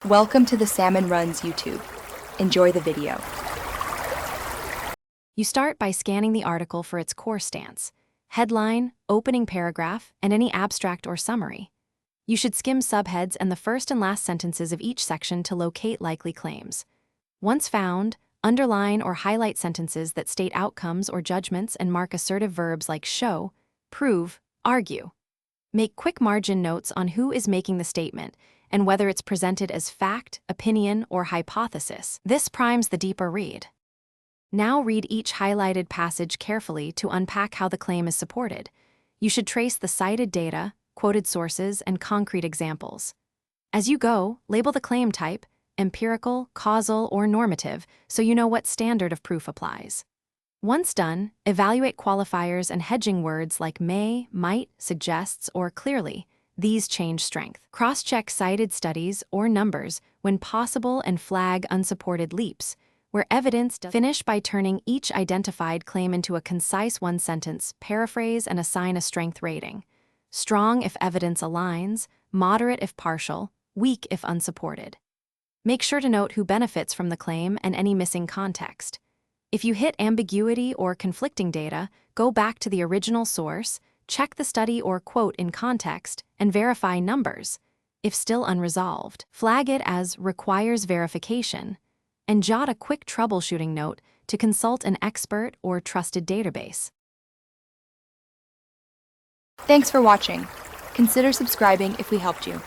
Welcome to the Salmon Runs YouTube. Enjoy the video. You start by scanning the article for its core stance, headline, opening paragraph, and any abstract or summary. You should skim subheads and the first and last sentences of each section to locate likely claims. Once found, underline or highlight sentences that state outcomes or judgments and mark assertive verbs like show, prove, argue. Make quick margin notes on who is making the statement and whether it's presented as fact, opinion, or hypothesis. This primes the deeper read. Now read each highlighted passage carefully to unpack how the claim is supported. You should trace the cited data, quoted sources, and concrete examples. As you go, label the claim type, empirical, causal, or normative, so you know what standard of proof applies. Once done, evaluate qualifiers and hedging words like may, might, suggests, or clearly. These change strength. Cross-check cited studies or numbers when possible and flag unsupported leaps, where evidence does. Finish by turning each identified claim into a concise one-sentence paraphrase and assign a strength rating. Strong if evidence aligns, moderate if partial, weak if unsupported. Make sure to note who benefits from the claim and any missing context. If you hit ambiguity or conflicting data, go back to the original source, check the study or quote in context, and verify numbers. If still unresolved, flag it as requires verification, and jot a quick troubleshooting note to consult an expert or trusted database. Thanks for watching. Consider subscribing if we helped you.